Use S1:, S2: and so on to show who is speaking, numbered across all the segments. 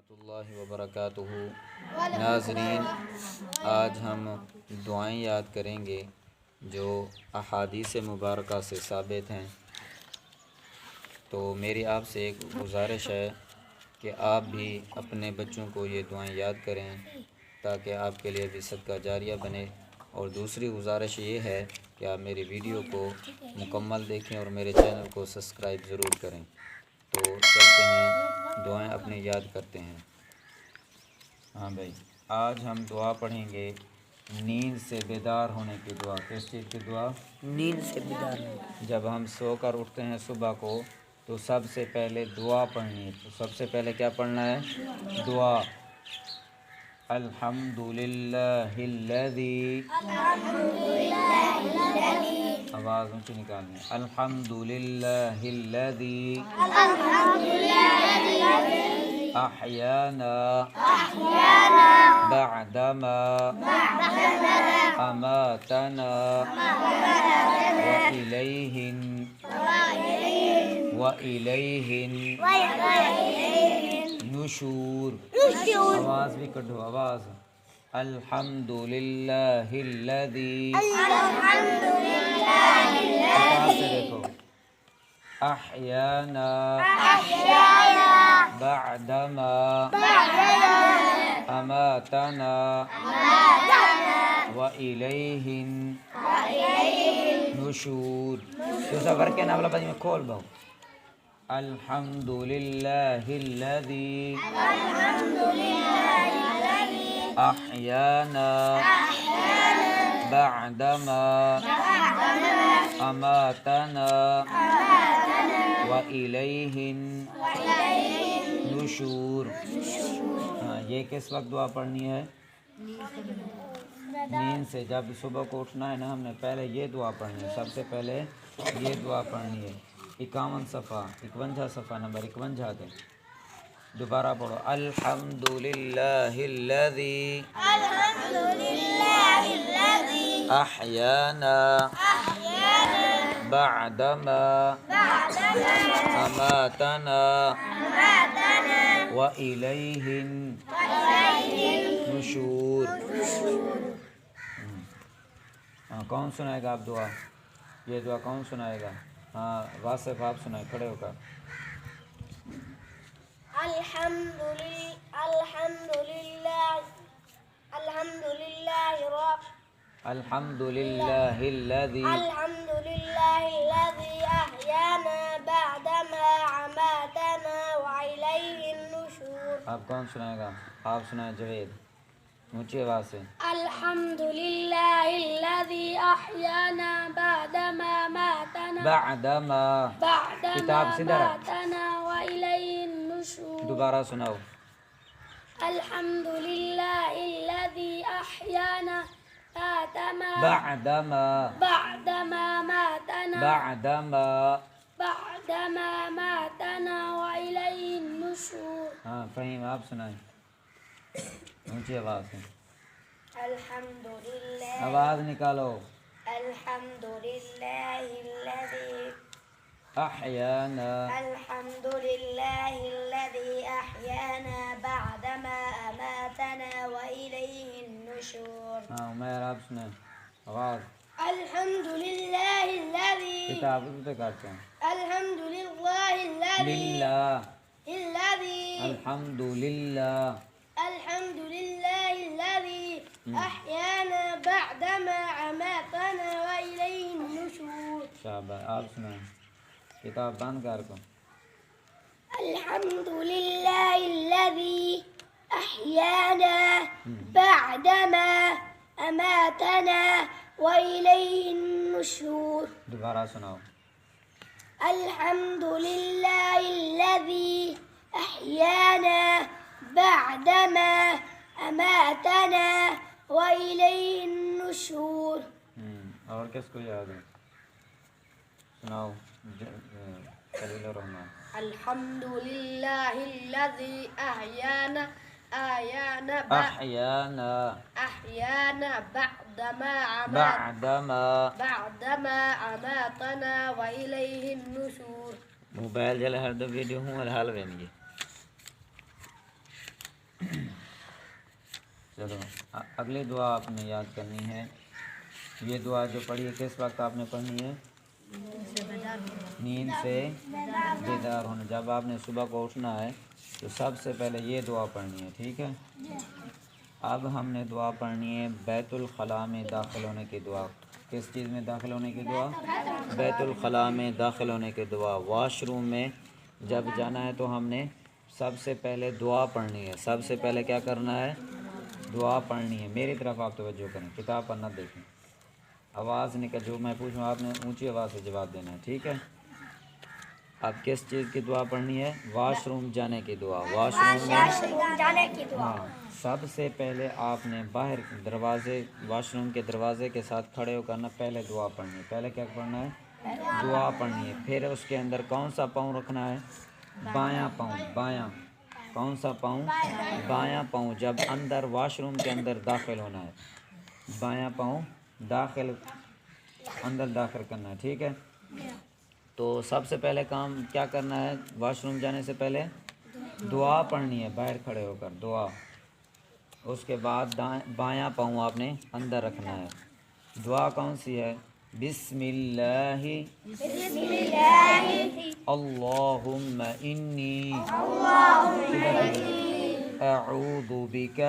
S1: ورحمۃ اللہ وبرکاتہ۔ ناظرین، آج ہم دعائیں یاد کریں گے جو احادیث مبارکہ سے ثابت ہیں۔ تو میری آپ سے ایک گزارش ہے کہ آپ بھی اپنے بچوں کو یہ دعائیں یاد کریں تاکہ آپ کے لیے بھی صدقہ جاریہ بنے۔ اور دوسری گزارش یہ ہے کہ آپ میری ویڈیو کو مکمل دیکھیں اور میرے چینل کو سبسکرائب ضرور کریں۔ تو چلتے ہیں دعائیں اپنی یاد کرتے ہیں۔ ہاں بھائی، آج ہم دعا پڑھیں گے نیند سے بیدار ہونے کی دعا۔ کس چیز کی دعا؟
S2: نیند سے بیدار ہونا۔
S1: جب ہم سو کر اٹھتے ہیں صبح کو تو سب سے پہلے دعا پڑھنی ہے۔ تو سب سے پہلے کیا پڑھنا ہے؟ دعا۔ الحمدللہ الذی، آواز اونچی نکالنی ہے۔ الحمدللہ الذی احیانا بعدما اماتنا وإلیہ النشور۔ آواز بھی کٹو، آواز۔ الحمدللہ الذی، آواز سے دیکھو، احیانا بعدما اماتنا وإلیہ النشور۔ دوسرا ورک کے نام لبا جی میں کھول باؤ۔ الحمدللہ الذی احیانا بعدما اماتنا وإلیہ النشور۔ ہاں، یہ کس وقت دعا پڑھنی ہے؟ نیند سے جب صبح کو اٹھنا ہے نا، ہم نے پہلے یہ دعا پڑھنی ہے۔ سب سے پہلے یہ دعا پڑھنی ہے۔ 51 صفحہ، 51 صفحہ نمبر 51 دیں۔ دوبارہ پڑھو۔ الحمدللہ الذی احیانا بعدما اماتنا وإلیہ النشور۔ ہاں، کون سنائے گا آپ دعا؟ یہ دعا کون سنائے گا؟ ہاں، واصف آپ سنائیں کھڑے ہو کر۔ الحمدللہ الذی
S3: احیانا بعدما اماتنا وإلیہ النشور۔
S1: آپ کون سنائے گا؟ آپ سنائیں جوید، اونچی آواز سے۔
S3: الحمدللہ الذی احیانا بعدما اماتنا
S1: کتاب سیدھا رکھ۔
S3: وإلیہ النشور۔
S1: دوبارہ سناؤ۔
S3: الحمدللہ الذی احیانا
S1: بعدما
S3: اماتنا وإلیہ النشور۔
S1: ہاں، فہیم آپ سنائیں اونچی آواز سے۔
S3: الحمدللہ،
S1: آواز نکالو۔
S3: الحمدللہ الذی
S1: احیانا
S3: الحمدللہ الذی احیانا بعدما اماتنا وإلیہ النشور۔
S1: ہاں، عمیر آپ سنائیں آواز۔
S3: الحمدللہ الذی
S1: کتاب پہ کرتے ہیں۔
S3: الحمدللہ الذی
S1: الحمدللہ
S3: الحمدللہ الذی احیانا بعدما اماتنا وإلیہ النشور۔
S1: شاباش، آپ سنائیں کتاب بند کر کو۔
S3: الحمدللہ الذی احیانا بعدما اماتنا وإلیہ النشور۔
S1: دوبارہ سناؤ۔
S3: الحمدللہ الذی احیانا بعدما اماتنا وإلیہ النشور۔
S1: اور کس کو یاد ہے؟ سناؤ خلیل الرحمن۔
S3: الحمدللہ الذی احیانا بعدما اماتنا وإلیہ النشور۔
S1: موبائل جلے ہر دو ویڈیو ہوں الحال وینگی۔ چلو اگلی دعا آپ نے یاد کرنی ہے. یہ دعا جو پڑھی ہے کس وقت آپ نے پڑھنی ہے؟ نیند سے بیدار ہونا. جب آپ نے صبح کو اٹھنا ہے تو سب سے پہلے یہ دعا پڑھنی ہے. ٹھیک ہے. اب ہم نے دعا پڑھنی ہے بیت الخلاء میں داخل ہونے کی دعا. کس چیز میں داخل ہونے کی دعا؟ بیت الخلاء میں داخل ہونے کی دعا. واش روم میں جب جانا ہے تو ہم نے سب سے پہلے دعا پڑھنی ہے. سب سے پہلے کیا کرنا ہے؟ دعا پڑھنی ہے. میری طرف آپ توجہ کریں, کتاب پر نہ دیکھیں. آواز نکل, جو میں پوچھوں آپ نے اونچی آواز سے جواب دینا ہے. ٹھیک ہے. اب کس چیز کی دعا پڑھنی ہے؟ واش روم جانے کی دعا. واش روم میں
S3: جانے کی دعا.
S1: ہاں, سب سے پہلے آپ نے باہر دروازے, واش روم کے دروازے کے ساتھ کھڑے ہو کرنا, پہلے دعا پڑھنی ہے. پہلے کیا پڑھنا ہے؟ دعا پڑھنی ہے. پھر اس کے اندر کون سا پاؤں رکھنا ہے؟ بایاں پاؤں. بایاں کون سا پاؤں؟ بایاں پاؤں. جب اندر واش روم کے اندر داخل ہونا ہے, بایاں پاؤں اندر داخل کرنا ہے. ٹھیک ہے. تو سب سے پہلے کام کیا کرنا ہے؟ واش روم جانے سے پہلے دعا پڑھنی ہے باہر کھڑے ہو کر, دعا. اس کے بعد بایاں پاؤں آپ نے اندر رکھنا ہے. دعا کون سی ہے؟ بسم اللہ اللہم انی اعوذ بک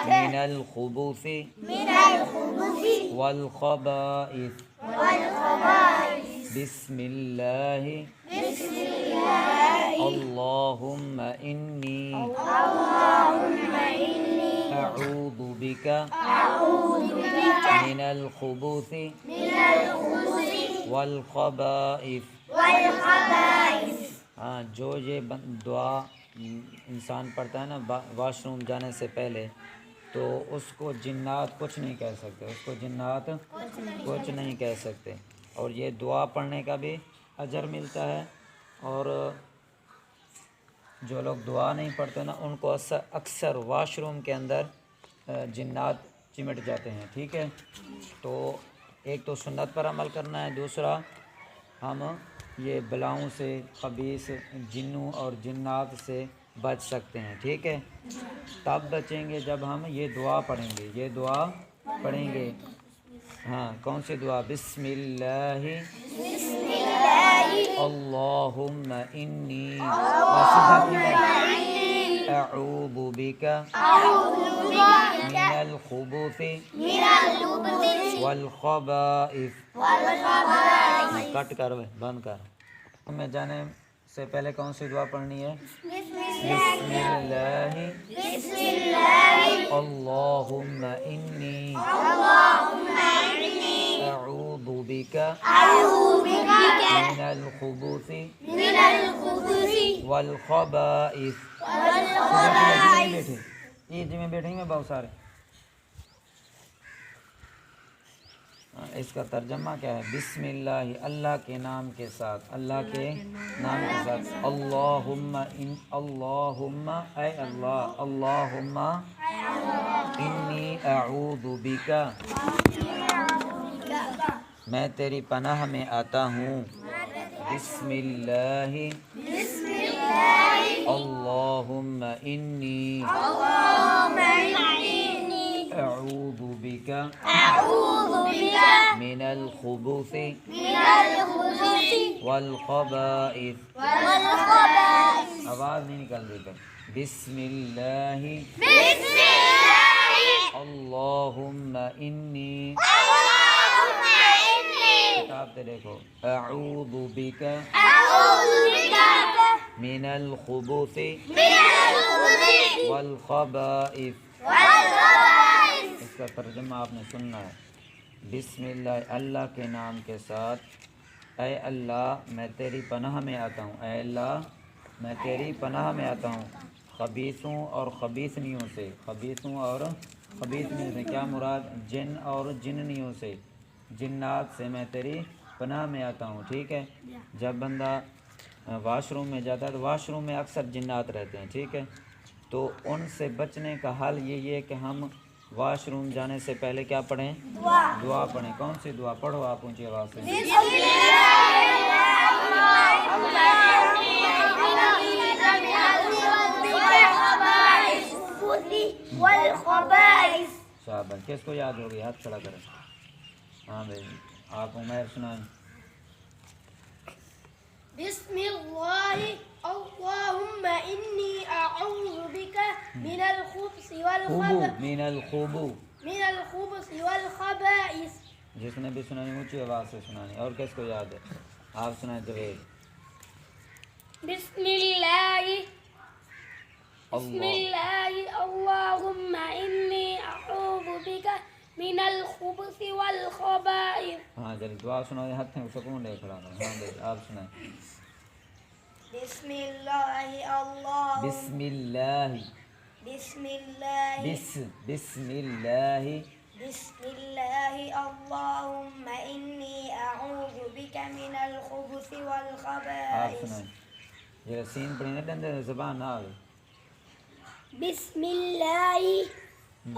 S1: من الخبث والخبائث. بسم اللہ اللہم انی اعوذ بک من الخبث والخبائث. ہاں, جو یہ دعا انسان پڑھتا ہے نا واش روم جانے سے پہلے, تو اس کو جنات کچھ نہیں کہہ سکتے. اس کو جنات کچھ نہیں کہہ سکتے. اور یہ دعا پڑھنے کا بھی اجر ملتا ہے. اور جو لوگ دعا نہیں پڑھتے نا ان کو اکثر واش روم کے اندر جنات چمٹ جاتے ہیں. ٹھیک ہے. تو ایک تو سنت پر عمل کرنا ہے, دوسرا ہم یہ بلاؤں سے, خبیث جنوں اور جنات سے بچ سکتے ہیں. ٹھیک ہے. تب بچیں گے جب ہم یہ دعا پڑھیں گے. یہ دعا پڑھیں گے. ہاں, کون سی دعا؟ بسم اللہ اللہم انی اعوذ بک من الخبث والخبائث. کٹ کر, بند کر. میں جانے سے پہلے کون سی دعا پڑھنی ہے؟ بسم اللہ اللہم انی اعوذ بک من الخبث والخبائث. عید میں بیٹھیں گے بہت سارے. اس کا ترجمہ کیا ہے؟ بسم اللہ, اللہ کے نام کے ساتھ, اللہ کے نام کے ساتھ. اللہم اللہم اے اللہ, اللہم انی اعوذ بک میں تیری پناہ میں آتا ہوں. بسم اللہ اللہم انی اعوذ بک من الخبث والخبائث. آواز نہیں نکل رہی. بسم اللہ اللہم انی, کتاب سے دیکھو, اعوذ بک من الخبث والخبائث. اس کا ترجمہ آپ نے سننا ہے. بسم اللہ, اللہ کے نام کے ساتھ. اے اللہ میں تیری پناہ میں آتا ہوں. اے اللہ میں تیری پناہ میں آتا ہوں خبیثوں اور خبیثنیوں سے. خبیثوں اور خبیثنیوں سے کیا مراد؟ جن اور جننیوں سے, جنات سے میں تیری پناہ میں آتا ہوں. ٹھیک ہے. جب بندہ واش روم میں جاتا ہے تو واش روم میں اکثر جنات رہتے ہیں. ٹھیک ہے. تو ان سے بچنے کا حل یہ ہے کہ ہم واش روم جانے سے پہلے کیا پڑھیں؟ دعا پڑھیں. کون سی دعا؟ پڑھو آپ اونچی آواز سے. بھائی کس کو یاد ہوگی ہاتھ کھڑا کریں. ہاں بھائی آپ عمیر سنائیں.
S3: بسم الله اللهم إني أعوذ بك من الخبث والخبائث
S1: جس نے بھی سنانی اونچی آواز سے سنانی. اور کس کو یاد ہے؟ آپ سنائیں. جوید.
S3: بسم الله اللهم إني أعوذ بك من الخبث والخبائث.
S1: ہاں جلدی دعا سنائیں. ہاتھ میں سکون لے کھڑا کریں. ہاں بھائی آپ سنائیں.
S3: بسم الله اللهم
S1: بسم اللہ
S3: بسم الله
S1: بسم اللہ.
S3: بسم الله اللهم إني أعوذ بك من الخبث
S1: آپ
S3: والخبائث.
S1: سنائیں. یہ سین پڑھی نا ڈندے زبان نہ آگے.
S3: بسم الله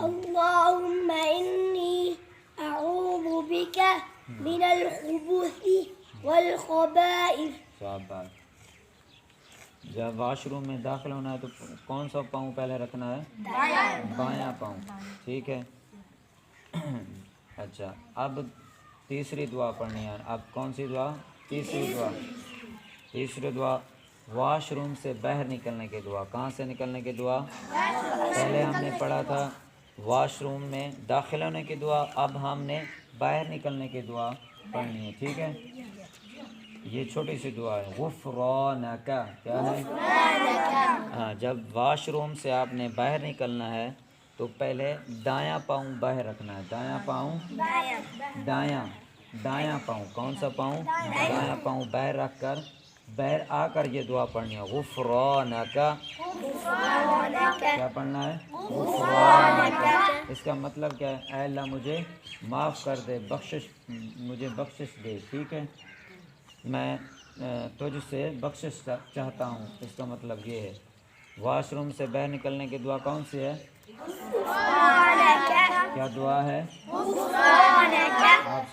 S3: اللهم إني أعوذ بك من الخبث والخبائث.
S1: صاحب بات. جب واش روم میں داخل ہونا ہے تو کون سا پاؤں پہلے رکھنا ہے؟ بایاں پاؤں. ٹھیک ہے. اچھا اب تیسری دعا پڑھنی ہے. اب کون سی دعا؟ تیسری دعا واش روم سے باہر نکلنے کی دعا. کہاں سے نکلنے کی دعا؟ پہلے ہم نے پڑھا تھا واش روم میں داخل ہونے کی دعا. اب ہم نے باہر نکلنے کی دعا پڑھنی ہے. ٹھیک ہے. یہ چھوٹی سی دعا ہے. غفرانک. کیا ہے؟ ہاں جب واش روم سے آپ نے باہر نکلنا ہے تو پہلے دایاں پاؤں باہر رکھنا ہے. دایاں پاؤں دایاں پاؤں. کون سا پاؤں؟ دایاں پاؤں باہر رکھ کر باہر آ کر یہ دعا پڑھنی ہے. غفرانک. کیا پڑھنا ہے؟ غفرانک. اس کا مطلب کیا ہے؟ اے اللہ مجھے معاف کر دے، مجھے بخشش دے. ٹھیک ہے. میں تجھ سے بخشش چاہتا ہوں. اس کا مطلب یہ ہے. واش روم سے باہر نکلنے کی دعا کون سی ہے؟ کیا دعا ہے؟ آپ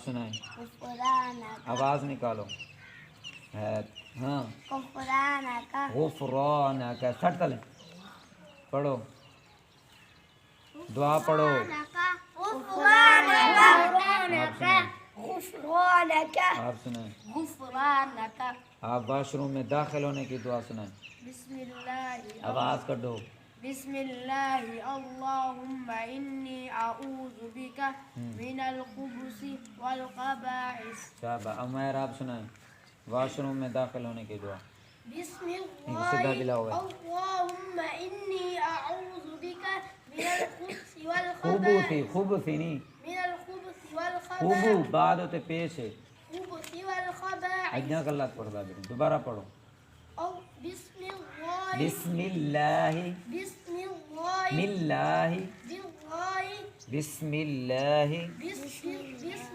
S1: سنائیں. آواز نکالو. ہاں غفرانک. سٹ تلے پڑھو. دعا پڑھو. آپ سنائیں. آپ واش روم میں داخل ہونے کی دعا سنائیں.
S3: بسم الله
S1: آواز کڈو.
S3: بسم الله اللهم إني أعوذ بك من الخبث والخبائث.
S1: شاباش. عمیر آپ سنائیں. واش روم میں داخل ہونے کی دعا.
S3: بسم
S1: سیدھا دلا
S3: الله
S1: ہوا ہے.
S3: اللهم إني أعوذ بك من الخبث
S1: خبث
S3: والخبائث.
S1: نہیں.
S3: من الخبث
S1: خوبو
S3: والخبائث.
S1: بعد ہوتے پیش ہے.
S3: الخبث والخبائث.
S1: اجنا غلط پڑھتا بھی. دوبارہ پڑھو.
S3: بسم الله
S1: بسم اللہ
S3: بسم الله
S1: ملہ
S3: بالله
S1: بسم اللہ
S3: بسم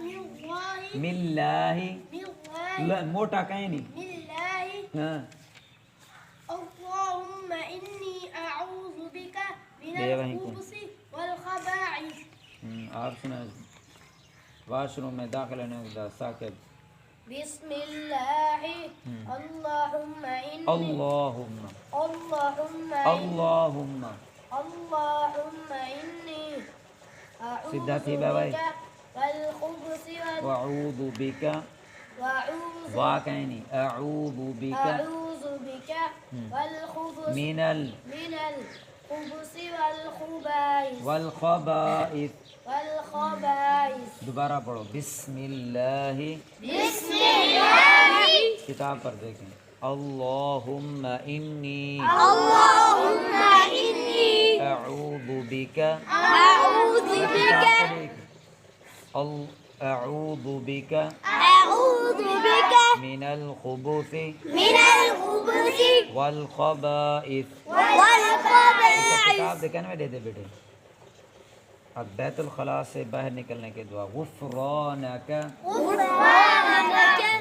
S3: الله
S1: ملہ.
S3: بالله
S1: موٹا کہیں نہیں.
S3: بالله.
S1: ہاں
S3: اللهم إني أعوذ بك من
S1: یہ وہیں کو.
S3: الخبث والخبائث.
S1: آپ سنائیں. واش روم میں داخل ہونے کی دعا. ثاقب.
S3: بسم الله اللهم إني
S1: اللہم
S3: اللهم إني
S1: سیدھا تھی
S3: أعوذ
S1: بھائی.
S3: بك والخبث
S1: وعوذ بک. وا کہیں نہیں. اعوذ بک
S3: أعوذ بك والخبث
S1: من
S3: الخبث والخبائث
S1: والخبائث.
S3: والخبائث.
S1: دوبارہ پڑھو. بسم اللہ.
S3: بسم الله
S1: کتاب پر دیکھیں. اللہم انی
S3: اللهم إني
S1: اعوذ بک.
S3: أعوذ بك
S1: اعوذ بک
S3: أعوذ بك
S1: من الخبث
S3: من الخبث
S1: والخبائث.
S3: والخبائث.
S1: کتاب دیکھنے میں دے دے بیٹے. اب بیت الخلاء سے باہر نکلنے کے دعا. غفرانک.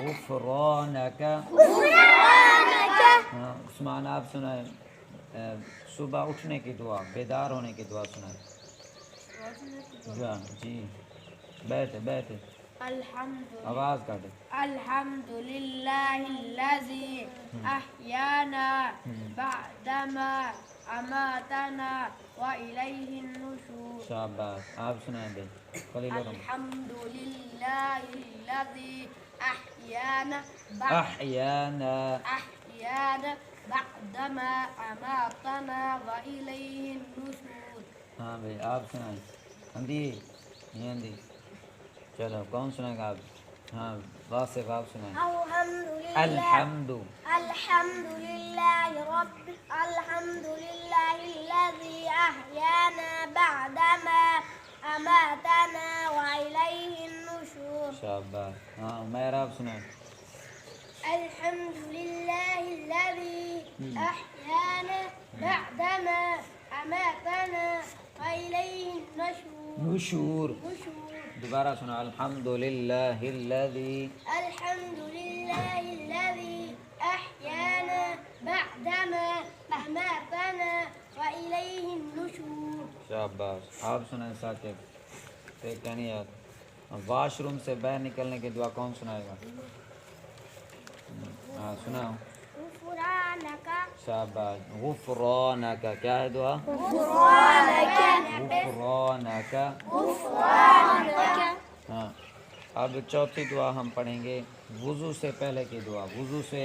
S1: غفرانک. ہاں عثمان آپ سنائیں. صبح اٹھنے کی دعا، بیدار ہونے کی دعا سنائیں. جی بیٹھے
S3: الحمد
S1: آواز کاٹے.
S3: الحمد لله الذي
S4: أحيانا بعدما أماتنا وإليه النشور.
S1: شاباش. آپ سنائیں بھائی خلیل الرحمن.
S4: الحمد لله الذي أحيانا أحيانا بعدما أماتنا وإليه النشور.
S1: ہاں بھائی آپ سنائیں. ہندی یہ ہندی. چلو کون سنائے گا آپ؟ ہاں واصف آپ سنائیں. الحمد
S3: الحمد لله الذي أحيانا بعدما أماتنا وإليه النشور.
S1: شاباش. ہاں عمیر آپ سنائیں.
S3: الحمد لله الذي أحيانا بعدما أماتنا وإليه النشور.
S1: نشور. دوبارہ سنا. الحمد للہ الذی.
S3: الحمد لله الذي أحيانا بعدما أماتنا وإليه النشور.
S1: شاباش. آپ سنائیں ثاقب. ایک کہنی یاد. واش روم سے باہر نکلنے کی دعا کون سنائے گا؟ ہاں سناؤ.
S3: غفرانك
S1: شاباش. غفرانک. کیا ہے دعا؟
S3: غفرانك
S1: غفرانک. ہاں اب چوتھی دعا ہم پڑھیں گے وضو سے پہلے کی دعا. وضو سے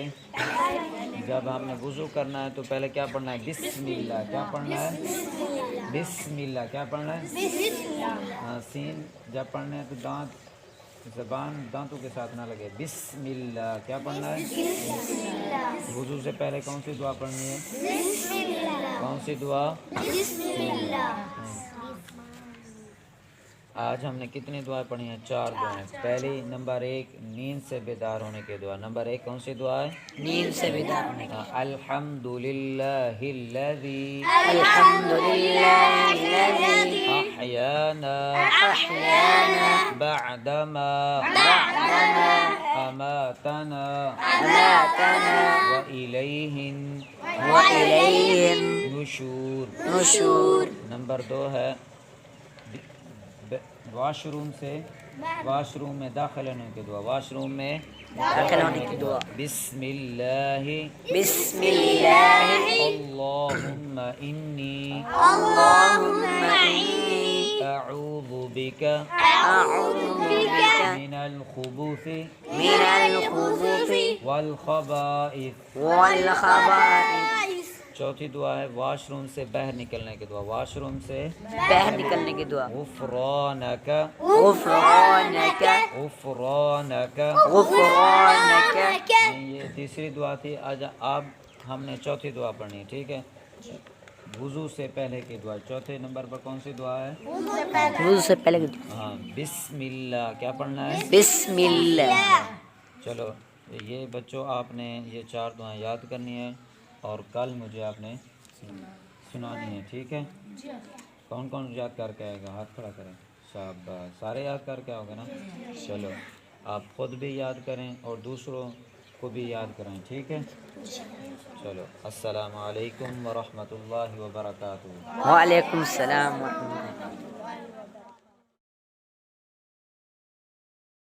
S1: جب ہم نے وضو کرنا ہے تو پہلے کیا پڑھنا ہے؟ بسم اللہ. کیا پڑھنا ہے؟ بسم اللہ. کیا پڑھنا ہے؟ ہاں سین جب پڑھنا ہے تو دانت زبان دانتوں کے ساتھ نہ لگے. بسم اللہ. کیا پڑھنا ہے؟ وضو سے پہلے کون سی دعا پڑھنی ہے؟ کون سی دعا؟ آج ہم نے کتنی دعائیں پڑھی ہیں؟ 4 دعائیں. پہلی نمبر 1 نیند سے بیدار ہونے کی دعا. نمبر 1 کون سی دعا ہے؟
S2: نیند سے بیدار ہونے کی.
S1: الحمد للہ الذی
S2: الحمد للہ الذی
S1: احیانا بعدما اماتنا وإلیہ
S2: وإلیہ
S1: النشور.
S2: النشور.
S1: نمبر 2 ہے واش روم سے واش روم میں داخل ہونے کی دعا. واش روم میں
S2: داخل ہونے کی دعا.
S1: بسم اللہ
S2: بسم اللہ
S1: اللہم انی
S2: اللہم انی
S1: اعوذ بک
S2: اعوذ بک
S1: من الخبث
S2: من الخبث
S1: والخبائث.
S2: والخبائث.
S1: چوتھی دعا ہے واش روم سے باہر نکلنے کی دعا. واش روم سے
S2: باہر نکلنے کی دعا.
S1: غفرانک
S2: غفرانک
S1: غفرانک.
S2: غفرانک.
S1: یہ تیسری دعا تھی. آج اب ہم نے چوتھی دعا پڑھنی ہے. ٹھیک ہے. وضو سے پہلے کی دعا. چوتھے نمبر پر کون سی دعا ہے؟
S2: وضو سے پہلے کی دعا.
S1: ہاں بسم اللہ. کیا پڑھنا ہے؟
S2: بسم اللہ.
S1: چلو یہ بچوں آپ نے یہ 4 دعائیں یاد کرنی ہے اور کل مجھے آپ نے سنانی ہے. ٹھیک ہے. کون کون یاد کر کے آئے گا؟ ہاتھ کھڑا کریں. شاباش. سارے یاد کر کے آؤ گے نا؟ چلو آپ خود بھی یاد کریں اور دوسروں کو بھی یاد کریں. ٹھیک ہے. چلو السلام علیکم ورحمۃ اللہ وبرکاتہ.
S2: وعلیکم السلام ورحمۃ اللہ.